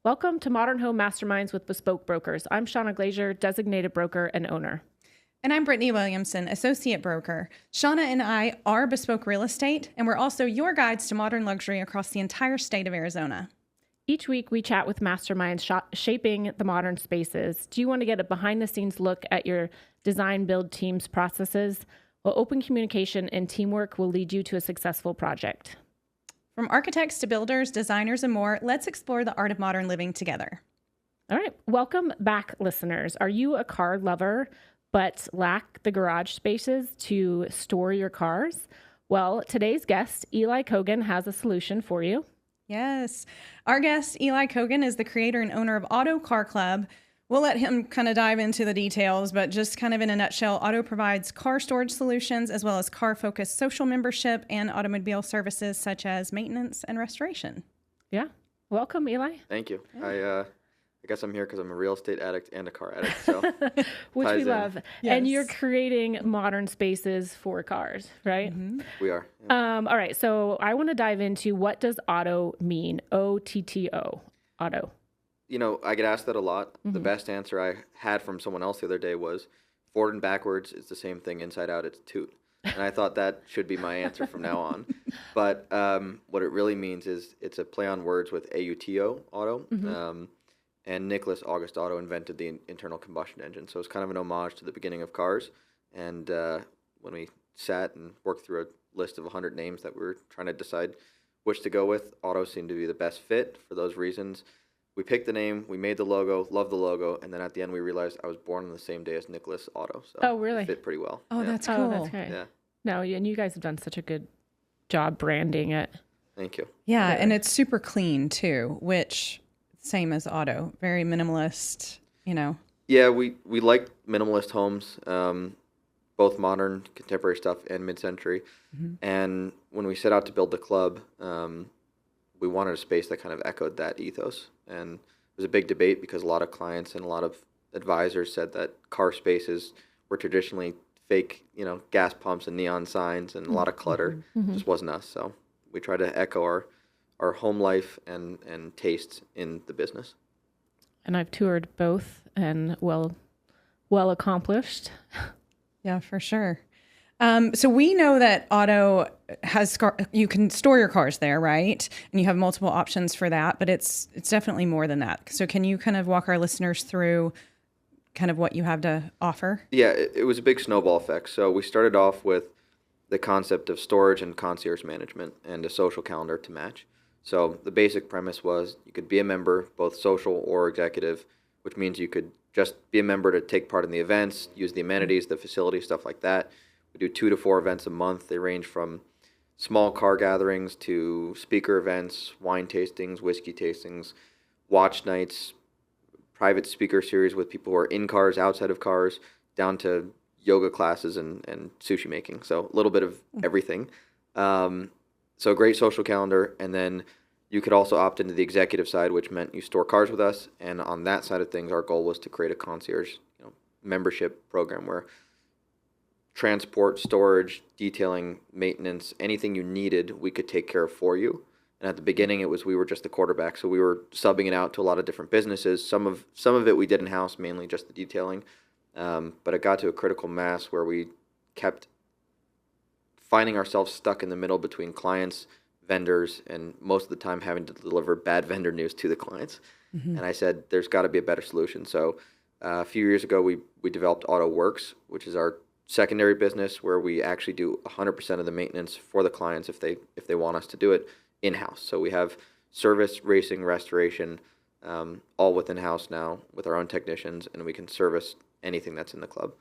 Welcome to Modern Home Masterminds with Bespoke Brokers. I'm Shawna Glazier, designated broker and owner. And I'm Brittainy Williamson, associate broker. Shawna and I are Bespoke Real Estate, and we're also your guides to modern luxury across the entire state of Arizona. Each week, we chat with masterminds shaping the modern spaces. Do you want to get a behind-the-scenes look at your design build team's processes? Well, open communication and teamwork will lead you to a successful project. From architects to builders, designers, and more, let's explore the art of modern living together. All right. Welcome back, listeners. Are you a car lover but lack the garage spaces to store your cars? Well, today's guest, Eli Kogan, has a solution for you. Yes. Our guest, Eli Kogan, is the creator and owner of OTTO Car Club. We'll let him kind of dive into the details, but just kind of in a nutshell, OTTO provides car storage solutions as well as car-focused social membership and automobile services such as maintenance and restoration. Yeah. Welcome, Eli. Thank you. Yeah. I guess I'm here because I'm a real estate addict and a car addict. So which we love. Yes. And you're creating modern spaces for cars, right? Mm-hmm. We are. Yeah. All right. So I want to dive into, what does OTTO mean? OTTO. OTTO. You know, I get asked that a lot. Mm-hmm. The best answer I had from someone else the other day was, forward and backwards is the same thing. Inside out, it's toot. And I thought that should be my answer from now on. But what it really means is it's a play on words with AUTO, auto. Mm-hmm. And Nicholas August Otto invented the internal combustion engine. So it's kind of an homage to the beginning of cars. And when we sat and worked through a list of 100 names that we were trying to decide which to go with, Otto seemed to be the best fit for those reasons. We picked the name, we made the logo, loved the logo, and then at the end we realized I was born on the same day as Nicholas Otto. So oh, really? It fit pretty well. Oh, yeah. That's cool. Oh, that's great. Yeah. No, and you guys have done such a good job branding it. Thank you. Yeah, and it's super clean too, which... same as Otto, very minimalist, you know. Yeah, we like minimalist homes, both modern, contemporary stuff, and mid-century. Mm-hmm. And when we set out to build the club, we wanted a space that kind of echoed that ethos. And it was a big debate because a lot of clients and a lot of advisors said that car spaces were traditionally fake, you know, gas pumps and neon signs and a lot of clutter. Mm-hmm. It just wasn't us. So we tried to echo our home life and tastes in the business. And I've toured both, and well accomplished. Yeah, for sure. So we know that Otto has you can store your cars there, right? And you have multiple options for that, but it's definitely more than that. So can you kind of walk our listeners through kind of what you have to offer? Yeah, it was a big snowball effect. So we started off with the concept of storage and concierge management and a social calendar to match. So the basic premise was you could be a member, both social or executive, which means you could just be a member to take part in the events, use the amenities, the facilities, stuff like that. We do 2 to 4 events a month. They range from small car gatherings to speaker events, wine tastings, whiskey tastings, watch nights, private speaker series with people who are in cars, outside of cars, down to yoga classes and sushi making. So a little bit of everything. So a great social calendar, and then you could also opt into the executive side, which meant you store cars with us. And on that side of things, our goal was to create a concierge, membership program where transport, storage, detailing, maintenance, anything you needed, we could take care of for you. And at the beginning, we were just the quarterback, so we were subbing it out to a lot of different businesses. Some of it we did in house, mainly just the detailing. But it got to a critical mass where we kept finding ourselves stuck in the middle between clients, vendors, and most of the time having to deliver bad vendor news to the clients. Mm-hmm. And I said, there's got to be a better solution. So a few years ago, we developed OTTO Works, which is our secondary business where we actually do 100% of the maintenance for the clients if they want us to do it in-house. So we have service, racing, restoration, all within house now with our own technicians, and we can service anything that's in the club.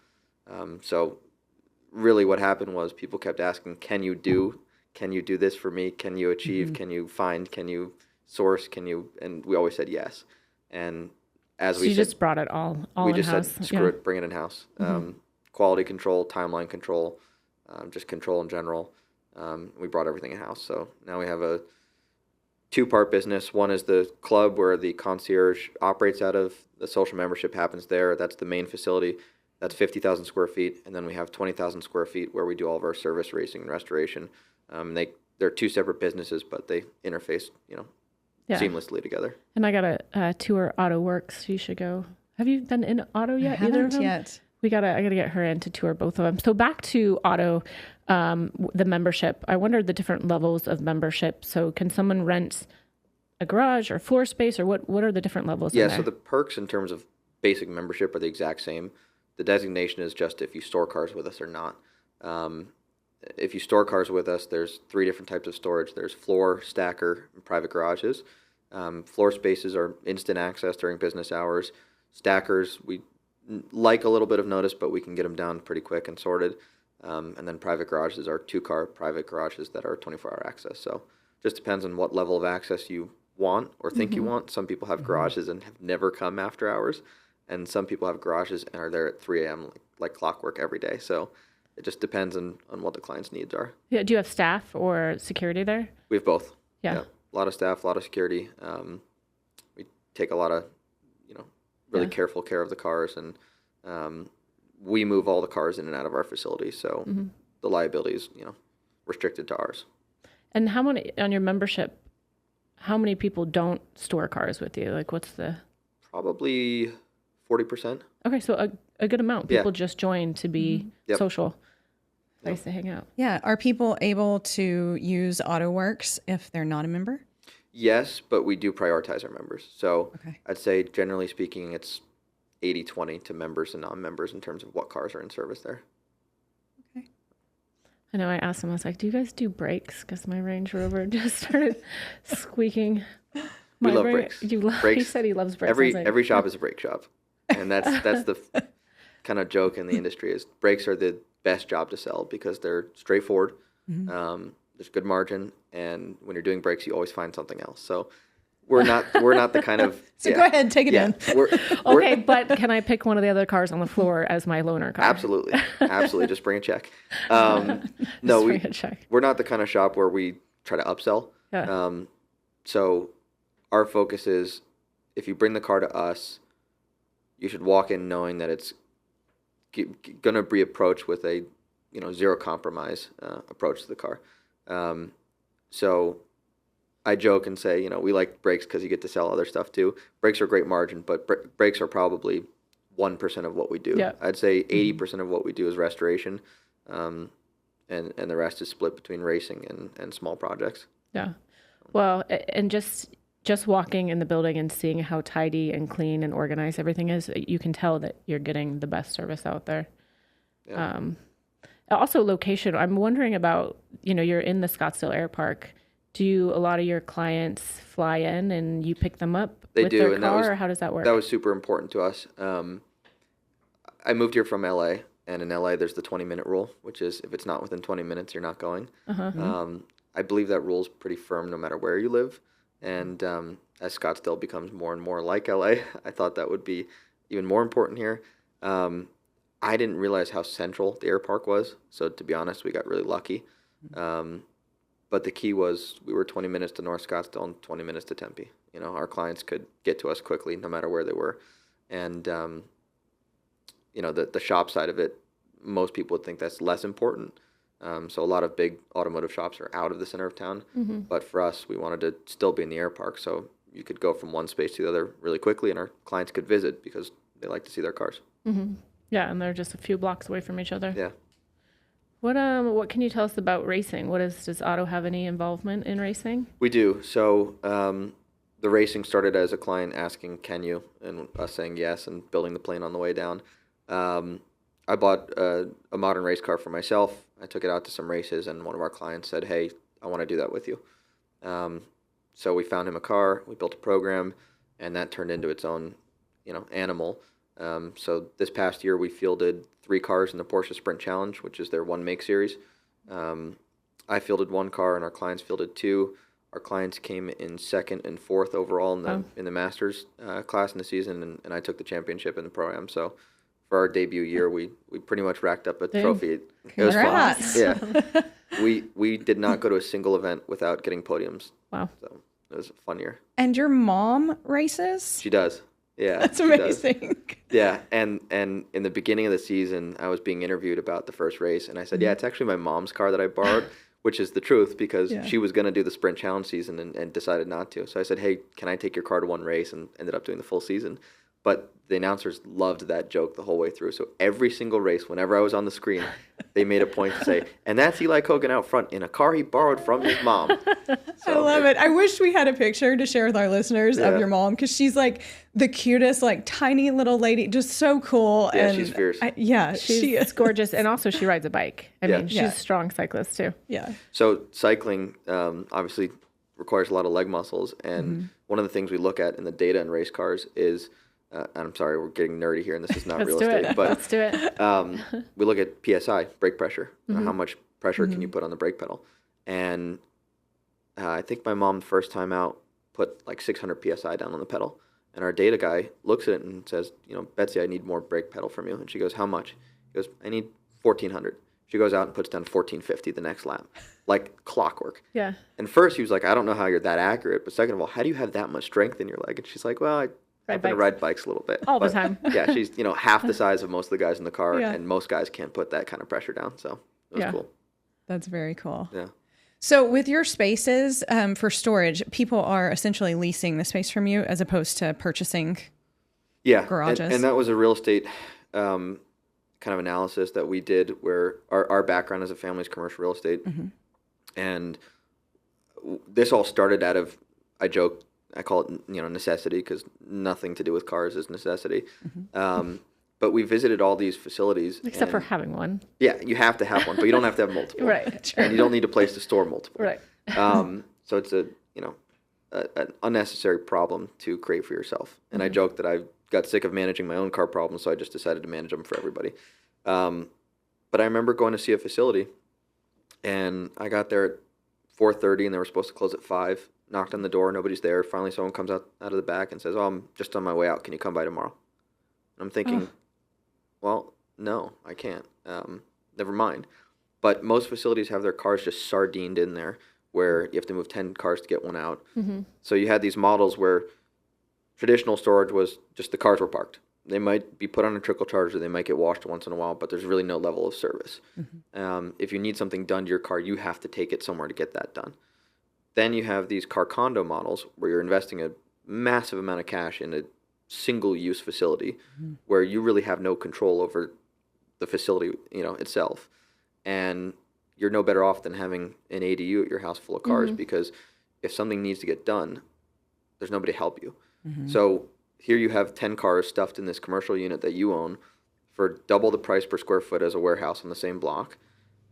So really what happened was people kept asking, can you do this for me? Can you achieve? Mm-hmm. Can you find? Can you source? And we always said yes. And as we just brought it all we in-house. just said, screw it, bring it in-house. Mm-hmm. Quality control, timeline control, just control in general. We brought everything in-house. So now we have a 2-part business. One is the club where the concierge operates out of. The social membership happens there. That's the main facility. That's 50,000 square feet. And then we have 20,000 square feet where we do all of our service, racing, and restoration. They're 2 separate businesses, but they interface, seamlessly together. And I got a tour OTTO Works. You should go. Have you been in OTTO yet? I Either haven't of them? yet. I gotta get her in to tour both of them. So back to OTTO, the membership. I wonder the different levels of membership. So can someone rent a garage or floor space, or what are the different levels? Yeah, in there? so the perks in terms of basic membership are the exact same. The designation is just if you store cars with us or not. If you store cars with us, there's 3 different types of storage. There's floor, stacker, and private garages. Floor spaces are instant access during business hours. Stackers, we like a little bit of notice, but we can get them down pretty quick and sorted. And then private garages are 2-car private garages that are 24-hour access. So just depends on what level of access you want or think you want. Some people have garages and have never come after hours, and some people have garages and are there at 3 a.m. like clockwork every day. So it just depends on what the client's needs are. Yeah. Do you have staff or security there? We have both. Yeah. A lot of staff, a lot of security. We take a lot of, really careful care of the cars, and we move all the cars in and out of our facility. So the liability is, restricted to ours. And how many on your membership? How many people don't store cars with you? Like, what's the? Probably 40%. Okay, so a good amount. People just join to be social. Place to hang out. Yeah. Are people able to use OTTO Works if they're not a member? Yes, but we do prioritize our members. So Okay. I'd say, generally speaking, it's 80-20 to members and non-members in terms of what cars are in service there. Okay. I know I asked him, I was like, do you guys do brakes? Because my Range Rover just started squeaking. We love brakes. He said he loves brakes. Every shop is a brake shop. And that's the kind of joke in the industry is brakes are the best job to sell because they're straightforward. There's good margin, and when you're doing brakes, you always find something else. So we're not the kind of Go ahead, take it in. Okay, but can I pick one of the other cars on the floor as my loaner car? Absolutely. Just bring a check. Bring a check. We're not the kind of shop where we try to upsell. Yeah. So our focus is, if you bring the car to us, you should walk in knowing that it's going to be approached with a zero compromise approach to the car. So I joke and say, we like brakes because you get to sell other stuff too. Brakes are great margin, but brakes are probably 1% of what we do. Yeah. I'd say 80% of what we do is restoration, and the rest is split between racing and small projects. Yeah. Well, and just walking in the building and seeing how tidy and clean and organized everything is, you can tell that you're getting the best service out there. Yeah. Also, location. I'm wondering about, you're in the Scottsdale Airpark. Do a lot of your clients fly in and you pick them up with their car, or how does that work? That was super important to us. I moved here from LA, and in LA there's the 20-minute rule, which is if it's not within 20 minutes, you're not going. I believe that rule's pretty firm no matter where you live. And as Scottsdale becomes more and more like LA, I thought that would be even more important here. I didn't realize how central the airpark was. So to be honest, we got really lucky. But the key was we were 20 minutes to North Scottsdale and 20 minutes to Tempe. Our clients could get to us quickly no matter where they were. And, the shop side of it, most people would think that's less important. So a lot of big automotive shops are out of the center of town. But for us, we wanted to still be in the airpark. So you could go from one space to the other really quickly, and our clients could visit because they like to see their cars. Yeah, and they're just a few blocks away from each other. Yeah. What can you tell us about racing? Does OTTO have any involvement in racing? We do. So the racing started as a client asking, "Can you?" and us saying yes, and building the plane on the way down. I bought a modern race car for myself. I took it out to some races, and one of our clients said, "Hey, I want to do that with you." So we found him a car. We built a program, and that turned into its own, animal. So this past year, we fielded 3 cars in the Porsche Sprint Challenge, which is their one make series. I fielded 1 car, and our clients fielded 2. Our clients came in 2nd and 4th overall in the Masters class in the season, and I took the championship in the Pro-Am. So for our debut year, we pretty much racked up a trophy. It was fun. Yeah. We did not go to a single event without getting podiums. Wow. So it was a fun year. And your mom races? She does. Yeah. That's amazing. Yeah. And in the beginning of the season, I was being interviewed about the first race, and I said, "Yeah, it's actually my mom's car that I borrowed." which is the truth because Yeah. she was going to do the sprint challenge season and decided not to. So I said, hey, can I take your car to one race? And ended up doing the full season. But the announcers loved that joke the whole way through. So every single race, whenever I was on the screen, they made a point to say, and that's Eli Kogan out front in a car he borrowed from his mom. I love it. I wish we had a picture to share with our listeners Yeah. of your mom because she's like the cutest, like tiny little lady, just so cool. Yeah, and she's fierce. She She's is. gorgeous, and also she rides a bike. I Yeah. mean, she's Yeah. a strong cyclist too. Yeah. So cycling obviously requires a lot of leg muscles. And one of the things we look at in the data in race cars is, and I'm sorry, we're getting nerdy here, and this is not Let's real do estate, it. but Let's do it. we look at PSI, brake pressure. How much pressure can you put on the brake pedal? And I think my mom, the first time out, put like 600 PSI down on the pedal. And our data guy looks at it and says, Betsy, I need more brake pedal from you. And she goes, how much? He goes, I need 1,400. She goes out and puts down 1,450 the next lap, like clockwork. Yeah. And first he was like, I don't know how you're that accurate. But second of all, how do you have that much strength in your leg? And she's like, well, I happen to ride bikes a little bit. All the time. Yeah, she's, half the size of most of the guys in the car, Yeah. and most guys can't put that kind of pressure down. So it was Yeah. cool. That's very cool. Yeah. So with your spaces for storage, people are essentially leasing the space from you as opposed to purchasing. Yeah. Garages. And that was a real estate kind of analysis that we did where our background as a family is commercial real estate. And this all started out of, I joke, I call it, necessity because nothing to do with cars is necessity. But we visited all these facilities. Except for and- having one. Yeah, you have to have one, but you don't have to have multiple. Right. And you don't need a place to store multiple. Right. So it's an unnecessary problem to create for yourself. And I joke that I got sick of managing my own car problems, so I just decided to manage them for everybody. But I remember going to see a facility, and I got there at 4:30, and they were supposed to close at 5. Knocked on the door, nobody's there. Finally, someone comes out of the back and says, "Oh, I'm just on my way out. Can you come by tomorrow?" And I'm thinking, well, no, I can't. Never mind. But most facilities have their cars just sardined in there where you have to move 10 cars to get one out. So you had these models where traditional storage was just the cars were parked. They might be put on a trickle charge or they might get washed once in a while, but there's really no level of service. If you need something done to your car, you have to take it somewhere to get that done. Then you have these car condo models where you're investing a massive amount of cash in a single-use facility where you really have no control over the facility, itself. And you're no better off than having an ADU at your house full of cars because if something needs to get done, there's nobody to help you. So here you have 10 cars stuffed in this commercial unit that you own for double the price per square foot as a warehouse on the same block.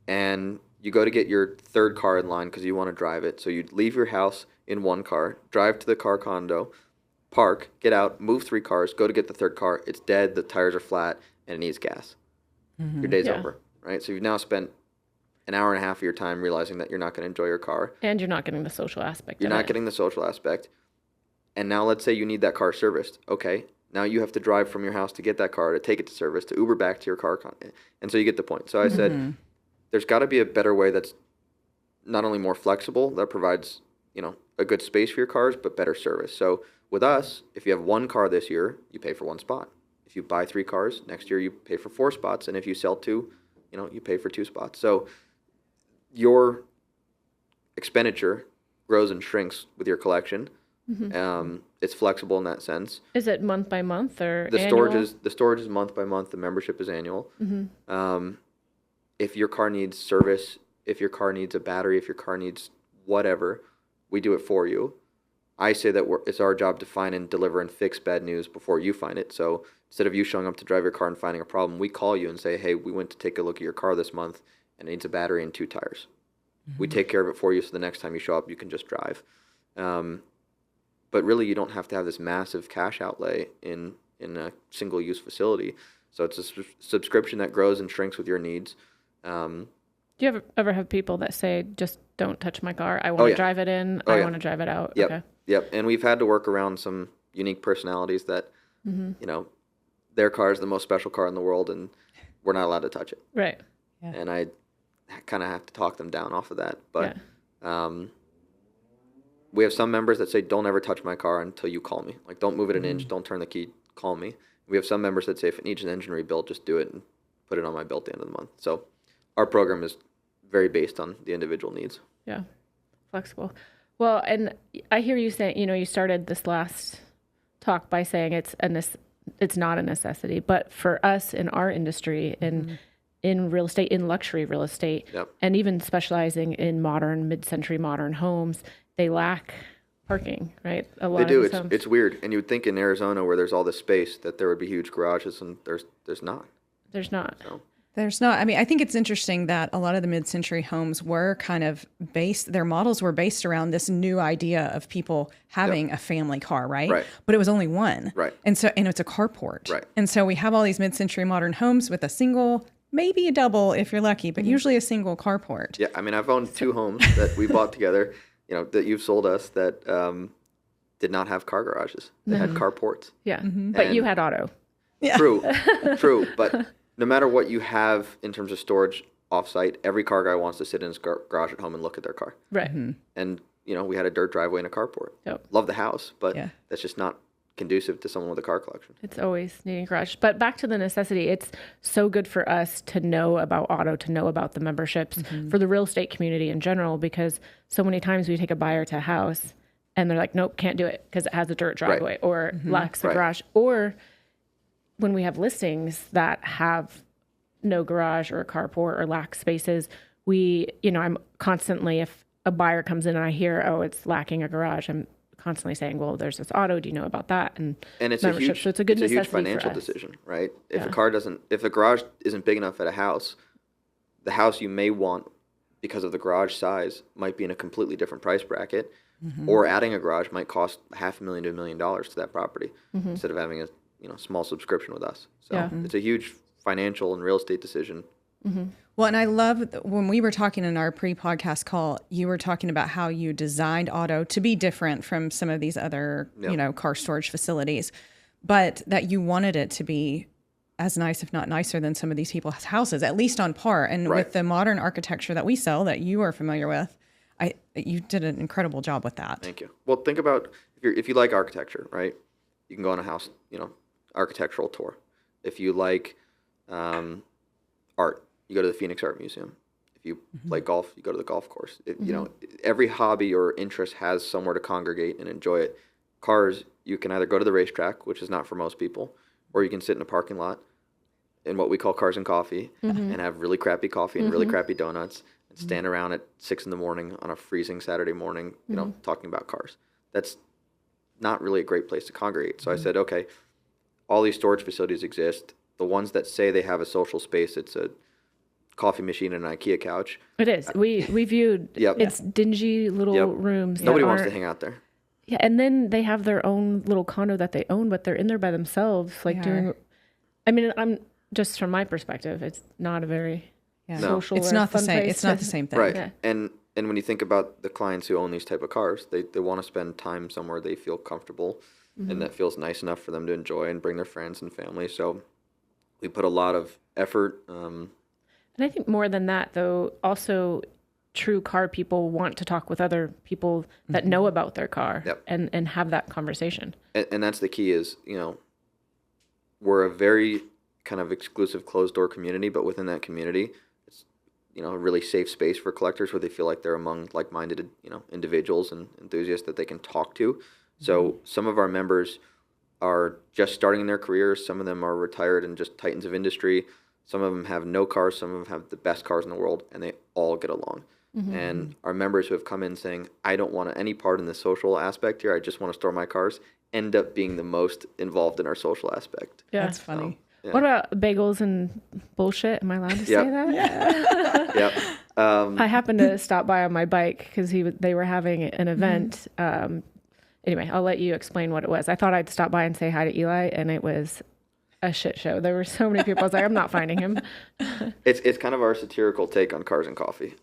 And you go to get your third car in line because you want to drive it. So you leave your house in one car, drive to the car condo, park, get out, move 3 cars, go to get the third car. It's dead, the tires are flat, and it needs gas. Your day's over, right? So you've now spent an hour and a half of your time realizing that you're not going to enjoy your car. And you're not getting the social aspect You're of not it. getting the social aspect. And now let's say you need that car serviced. Okay, now you have to drive from your house to get that car, to take it to service, to Uber back to your car. And so you get the point. So I said, there's got to be a better way that's not only more flexible, that provides, a good space for your cars, but better service. So with us, if you have 1 car this year, you pay for 1 spot. If you buy 3 cars, next year you pay for 4 spots. And if you sell 2, you pay for 2 spots. So your expenditure grows and shrinks with your collection. It's flexible in that sense. Is it month by month or The annual? storage is month by month. The membership is annual. If your car needs service, if your car needs a battery, if your car needs whatever, we do it for you. I say that it's our job to find and deliver and fix bad news before you find it. So instead of you showing up to drive your car and finding a problem, we call you and say, hey, we went to take a look at your car this month and it needs a battery and 2 tires. We take care of it for you so the next time you show up, you can just drive. But really, you don't have to have this massive cash outlay in a single-use facility. So it's a subscription that grows and shrinks with your needs. Do you ever have people that say, just don't touch my car? I want to drive it in. I want to drive it out. Yep. Okay. Yep. And we've had to work around some unique personalities that, their car is the most special car in the world and we're not allowed to touch it. Right. Yeah. And I kind of have to talk them down off of that. But we have some members that say, don't ever touch my car until you call me. Like, don't move it an inch. Don't turn the key. Call me. We have some members that say, if it needs an engine rebuilt, just do it and put it on my bill at the end of the month. So our program is very based on the individual needs. Yeah. Flexible. Well, and I hear you saying, you started this last talk by saying it's not a necessity, but for us in our industry, in real estate, in luxury real estate, and even specializing in mid-century modern homes, they lack parking, right? A lot They do. of It's weird. And you would think in Arizona, where there's all this space, that there would be huge garages, and there's not. There's not. So. There's not. I mean, I think it's interesting that a lot of the mid-century homes were kind of their models were based around this new idea of people having a family car, right? Right. But it was only one. Right. And it's a carport. Right. And so we have all these mid-century modern homes with a single, maybe a double if you're lucky, but usually a single carport. Yeah, I mean, I've owned 2 homes that we bought together, that you've sold us that did not have car garages. They had carports. Yeah. But you had auto. Yeah. True. But no matter what you have in terms of storage offsite, every car guy wants to sit in his garage at home and look at their car. Right. And, we had a dirt driveway and a carport. Yep. Love the house, but that's just not conducive to someone with a car collection. It's always needing a garage. But back to the necessity, it's so good for us to know about auto, to know about the memberships for the real estate community in general, because so many times we take a buyer to a house and they're like, nope, can't do it because it has a dirt driveway or lacks a garage. Or when we have listings that have no garage or a carport or lack spaces, I'm constantly, if a buyer comes in and I hear, oh, it's lacking a garage, I'm constantly saying, well, there's this auto. Do you know about that? And it's membership. So it's a good necessity financial for us. decision, right? If if the garage isn't big enough at a house, the house you may want because of the garage size might be in a completely different price bracket, or adding a garage might cost $500,000 to $1 million to that property instead of having a small subscription with us. So it's a huge financial and real estate decision. Well, and I love when we were talking in our pre-podcast call, you were talking about how you designed auto to be different from some of these other, car storage facilities, but that you wanted it to be as nice, if not nicer than some of these people's houses, at least on par. And with the modern architecture that we sell that you are familiar with, you did an incredible job with that. Thank you. Well, think about if you like architecture, right? You can go on a house, architectural tour. If you like art, you go to the Phoenix Art Museum. If you play golf, you go to the golf course. Every hobby or interest has somewhere to congregate and enjoy it. Cars, you can either go to the racetrack, which is not for most people, or you can sit in a parking lot in what we call cars and coffee and have really crappy coffee and really crappy donuts and stand around at 6 a.m. on a freezing Saturday morning, talking about cars. That's not really a great place to congregate. So I said, okay, all these storage facilities exist. The ones that say they have a social space, it's a coffee machine and an IKEA couch. It is. We viewed it's dingy little rooms. Nobody wants to hang out there. Yeah, and then they have their own little condo that they own, but they're in there by themselves, I'm just from my perspective, it's not a very social. It's not the same. It's not the same thing, right? Yeah. And when you think about the clients who own these type of cars, they want to spend time somewhere they feel comfortable and that feels nice enough for them to enjoy and bring their friends and family. So we put a lot of effort. And I think more than that, though, also true car people want to talk with other people that know about their car and have that conversation. And that's the key is, we're a very kind of exclusive closed door community, but within that community, it's, a really safe space for collectors where they feel like they're among like-minded, individuals and enthusiasts that they can talk to. So some of our members are just starting their careers. Some of them are retired and just titans of industry. Some of them have no cars. Some of them have the best cars in the world, and they all get along. And our members who have come in saying, I don't want any part in the social aspect here, I just want to store my cars, end up being the most involved in our social aspect. Yeah. That's funny. So, What about bagels and bullshit? Am I allowed to say that? Yep. I happened to stop by on my bike because they were having an event. Anyway, I'll let you explain what it was. I thought I'd stop by and say hi to Eli, and it was a shit show. There were so many people. I was like, I'm not finding him. It's kind of our satirical take on cars and coffee.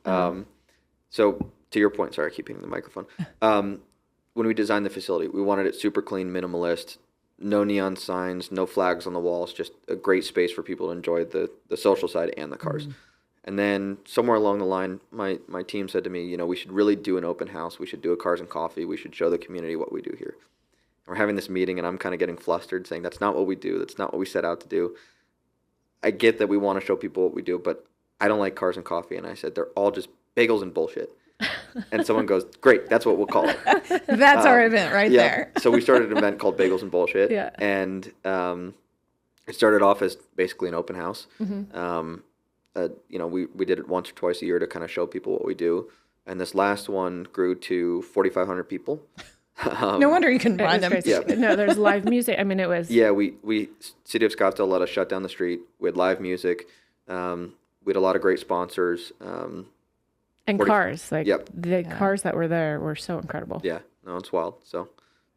So to your point, sorry, I keep hitting the microphone. When we designed the facility, we wanted it super clean, minimalist, no neon signs, no flags on the walls, just a great space for people to enjoy the social side and the cars. And then somewhere along the line, my team said to me, we should really do an open house. We should do a cars and coffee. We should show the community what we do here. And we're having this meeting, and I'm kind of getting flustered, saying that's not what we do. That's not what we set out to do. I get that we want to show people what we do, but I don't like cars and coffee. And I said, they're all just bagels and bullshit. And someone goes, great, that's what we'll call it. That's our event right there. So we started an event called Bagels and Bullshit. Yeah. And it started off as basically an open house. We did it once or twice a year to kind of show people what we do. And this last one grew to 4,500 people. No wonder you couldn't find them. Yeah. No, there's live music. I mean, it was. Yeah, we City of Scottsdale let us shut down the street. We had live music. We had a lot of great sponsors. And cars. Like Yep. the cars that were there were so incredible. Yeah, no, it's wild. So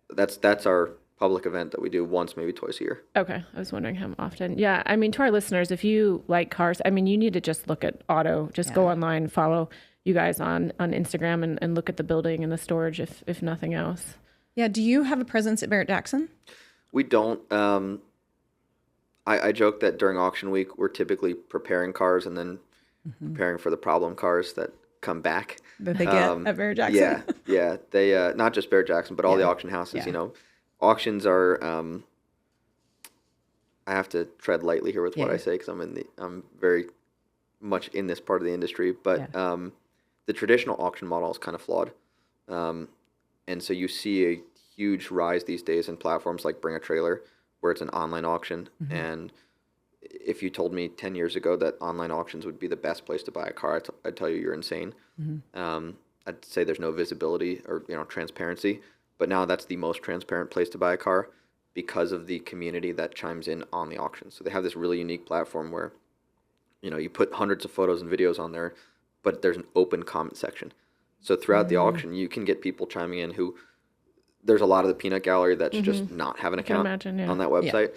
that's our public event that we do once, maybe twice a year. Okay. I was wondering how often. Yeah. I mean, to our listeners, if you like cars, I mean, you need to just look at OTTO. Just go online, follow you guys on Instagram and look at the building and the storage if nothing else. Yeah. Do you have a presence at Barrett-Jackson? We don't. I joke that during auction week, we're typically preparing cars and then preparing for the problem cars that come back. That they get at Barrett-Jackson? Yeah. They, not just Barrett-Jackson, but all the auction houses, auctions are, I have to tread lightly here with what I say because I'm very much in this part of the industry, but the traditional auction model is kind of flawed. And so you see a huge rise these days in platforms like Bring a Trailer, where it's an online auction. And if you told me 10 years ago that online auctions would be the best place to buy a car, I'd tell you you're insane. I'd say there's no visibility or transparency, but now that's the most transparent place to buy a car because of the community that chimes in on the auction. So they have this really unique platform where you put hundreds of photos and videos on there, but there's an open comment section. So throughout the auction, you can get people chiming in who, there's a lot of the peanut gallery that's just not have an account on that website.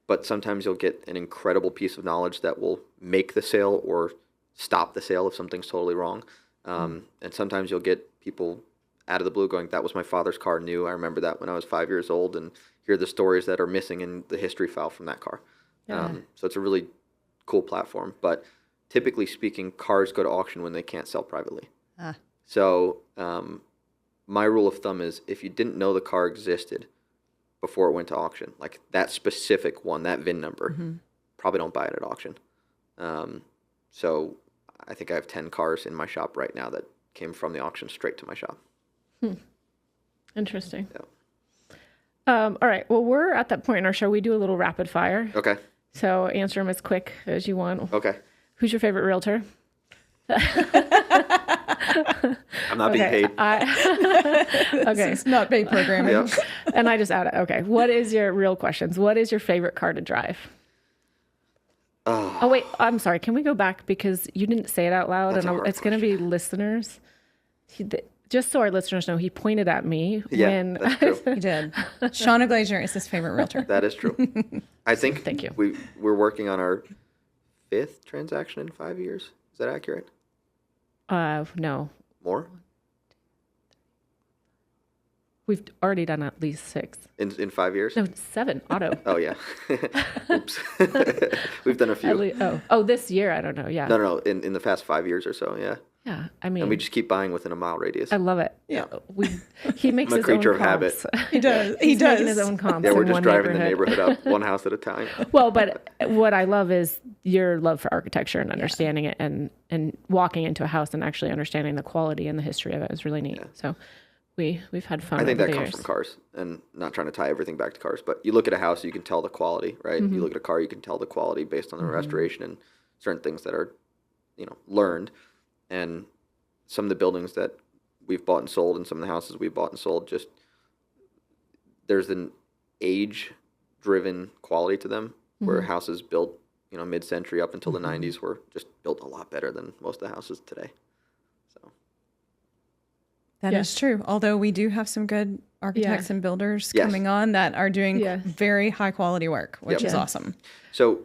But sometimes you'll get an incredible piece of knowledge that will make the sale or stop the sale if something's totally wrong. And sometimes you'll get people out of the blue going, that was my father's car, new. I remember that when I was 5 years old, and hear the stories that are missing in the history file from that car. So it's a really cool platform. But typically speaking, cars go to auction when they can't sell privately. So my rule of thumb is if you didn't know the car existed before it went to auction, like that specific one, that VIN number, probably don't buy it at auction. So I think I have 10 cars in my shop right now that came from the auction straight to my shop. Interesting. All right. Well, we're at that point in our show. We do a little rapid fire. Okay. So answer them as quick as you want. Okay. Who's your favorite realtor? I'm not being paid. Okay. It's not paid programming. And I just add it. Okay. What is your real questions? What is your favorite car to drive? Oh, wait. I'm sorry. Can we go back? Because you didn't say it out loud. That's and a hard it's going to be listeners. Just so our listeners know, he pointed at me when that's true. He did. Shawna Glazier is his favorite realtor. That is true. I think Thank you. We're working on our 5th transaction in 5 years. Is that accurate? No. More? We've already done at least 6. In 5 years? No, 7. OTTO. Oh, yeah. Oops. We've done a few. This year, I don't know. Yeah. No. In the past 5 years or so, yeah. Yeah, I mean, And we just keep buying within a mile radius. I love it. Yeah. He makes I'm a his creature own of habit. comps. He does. He's making his own comps. Yeah, we're in just one driving the neighborhood up one house at a time. Well, but what I love is your love for architecture and understanding it, and walking into a house and actually understanding the quality and the history of it is really neat. So we've had fun. I think over that the comes years. from cars, and not trying to tie everything back to cars, but you look at a house, you can tell the quality, right? You look at a car, you can tell the quality based on the restoration and certain things that are, learned. And some of the buildings that we've bought and sold and some of the houses we've bought and sold, just there's an age-driven quality to them where houses built, mid-century up until the 90s were just built a lot better than most of the houses today. So That is true. Although we do have some good architects and builders Yes. coming on that are doing very high quality work, which is awesome. So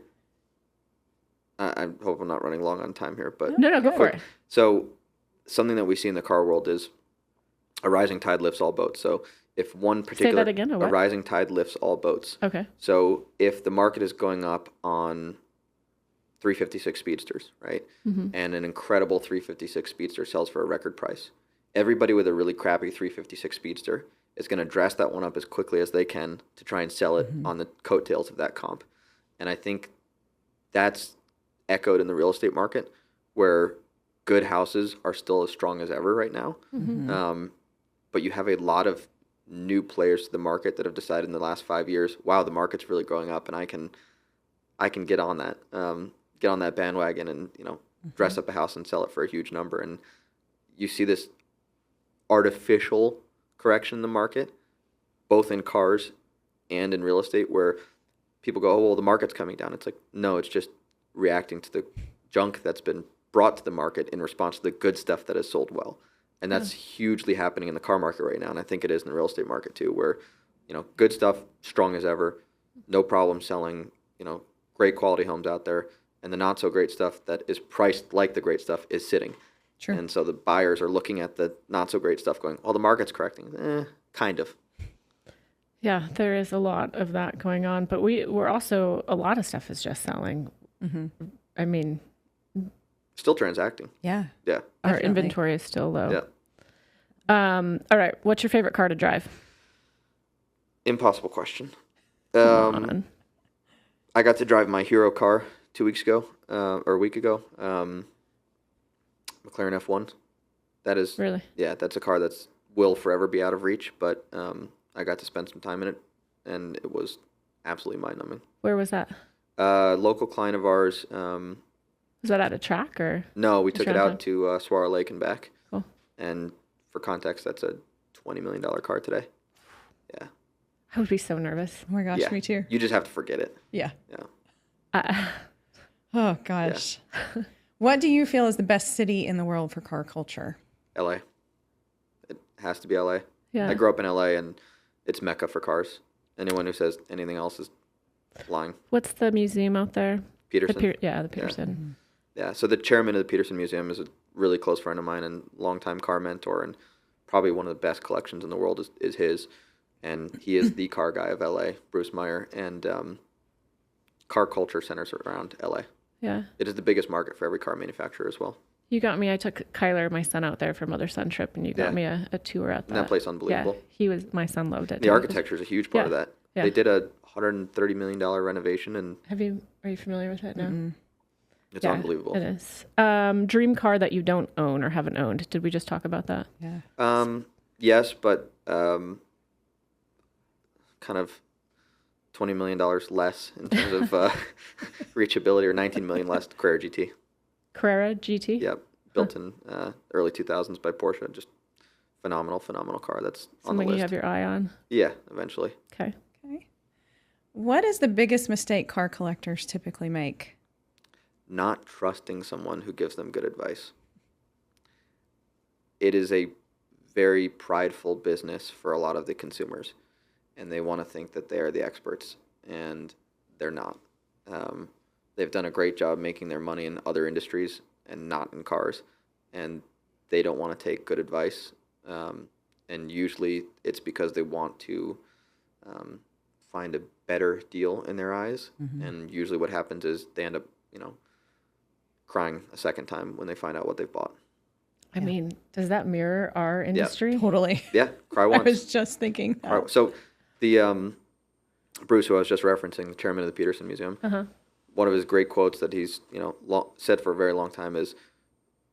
I hope I'm not running long on time here, but No, go for it. So something that we see in the car world is a rising tide lifts all boats. So if one particular that again, a what? rising tide lifts all boats. Okay. So if the market is going up on 356 Speedsters, right? And an incredible 356 Speedster sells for a record price. Everybody with a really crappy 356 Speedster is going to dress that one up as quickly as they can to try and sell it on the coattails of that comp. And I think that's echoed in the real estate market, where good houses are still as strong as ever right now. But you have a lot of new players to the market that have decided in the last 5 years, wow, the market's really going up, and I can get on that bandwagon and dress up a house and sell it for a huge number. And you see this artificial correction in the market, both in cars and in real estate, where people go, oh, well, the market's coming down. It's like, no, it's just reacting to the junk that's been brought to the market in response to the good stuff that has sold well. And that's hugely happening in the car market right now. And I think it is in the real estate market too, where, good stuff, strong as ever, no problem selling, great quality homes out there. And the not so great stuff that is priced like the great stuff is sitting. True. And so the buyers are looking at the not so great stuff going, oh, the market's correcting. Kind of. Yeah, there is a lot of that going on, but we're also, a lot of stuff is just selling. I mean, still transacting. Yeah. Yeah. our Definitely. inventory is still low. Yeah. All right. What's your favorite car to drive? Impossible question. Come on. I got to drive my hero car 2 weeks ago, or a week ago. McLaren F1. That is, Really? yeah, that's a car that's will forever be out of reach, but I got to spend some time in it, and it was absolutely mind-numbing. Where was that? Local client of ours, Was that at a track or? no, we took it around out to Swallow Lake and back. Cool. And for context, that's a $20 million car today. Yeah. I would be so nervous. Oh my gosh, Yeah. me too. You just have to forget it. Yeah. Yeah. Oh gosh. What do you feel is the best city in the world for car culture? LA. It has to be LA. Yeah. I grew up in LA, and it's Mecca for cars. Anyone who says anything else is lying. What's the museum out there? Peterson. The Peterson. Yeah, so the chairman of the Peterson Museum is a really close friend of mine and longtime car mentor, and probably one of the best collections in the world is his. And he is the car guy of LA, Bruce Meyer, and car culture centers around LA. Yeah. It is the biggest market for every car manufacturer as well. You got me. I took Kyler, my son, out there for mother-son trip, and you got Yeah. me a tour at that. And that place unbelievable. Yeah, my son loved it. The architecture is a huge part of that. Yeah. They did a $130 million renovation, and Are you familiar with it now? it's Yeah, unbelievable. It is. Dream car that you don't own or haven't owned. Did we just talk about that? Yeah. Yes, but kind of $20 million less in terms of reachability, or $19 million less. Carrera GT. Carrera GT? Yep, built in early 2000s by Porsche. Just phenomenal car. That's on the Something list. you have your eye on? Yeah, eventually. Okay. Okay. What is the biggest mistake car collectors typically make? Not trusting someone who gives them good advice. It is a very prideful business for a lot of the consumers, and they want to think that they are the experts, and they're not. They've done a great job making their money in other industries and not in cars, and they don't want to take good advice. And usually it's because they want to find a better deal in their eyes, and usually what happens is they end up, crying a second time when they find out what they've bought. I mean, does that mirror our industry? Totally. Yeah, cry I once. was just thinking that. Cry- So the Bruce, who I was just referencing, the chairman of the Peterson Museum, one of his great quotes that he's said for a very long time is,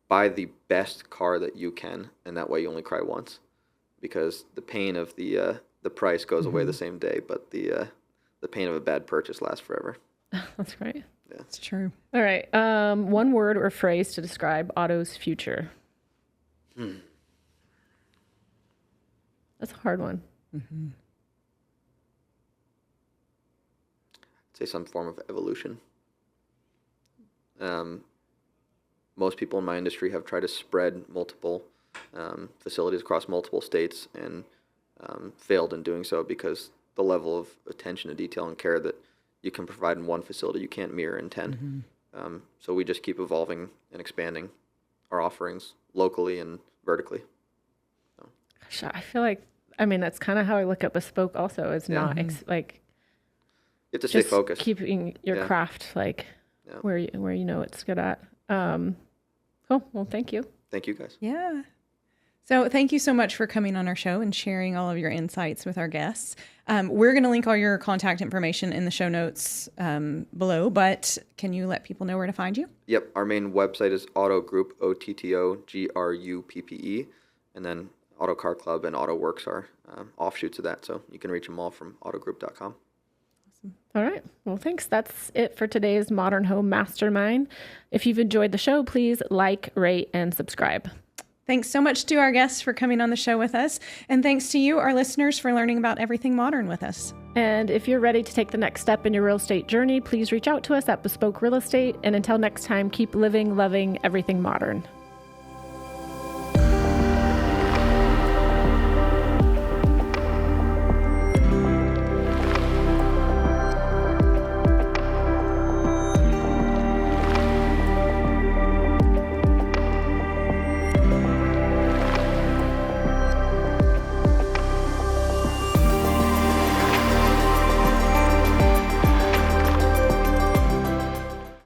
buy the best car that you can, and that way you only cry once, because the pain of the price goes away the same day, but the pain of a bad purchase lasts forever. That's great. It's true. All right. One word or phrase to describe Otto's future. That's a hard one. Say some form of evolution. Most people in my industry have tried to spread multiple facilities across multiple states and failed in doing so, because the level of attention to detail and care that you can provide in one facility, you can't mirror in 10. So we just keep evolving and expanding our offerings locally and vertically. Gosh, I feel like, that's kind of how I look at bespoke also, is not You have to stay just focused. keeping your craft where you know it's good at. Cool. Well, thank you. Thank you, guys. Yeah. So thank you so much for coming on our show and sharing all of your insights with our guests. We're going to link all your contact information in the show notes below, but can you let people know where to find you? Yep. Our main website is OTTO Group, OTTO GRUPPE, and then OTTO Car Club and OTTO Works are offshoots of that, so you can reach them all from ottogroup.com. All right. Well, thanks. That's it for today's Modern Home Mastermind. If you've enjoyed the show, please like, rate, and subscribe. Thanks so much to our guests for coming on the show with us. And thanks to you, our listeners, for learning about everything modern with us. And if you're ready to take the next step in your real estate journey, please reach out to us at Bespoke Real Estate. And until next time, keep living, loving everything modern.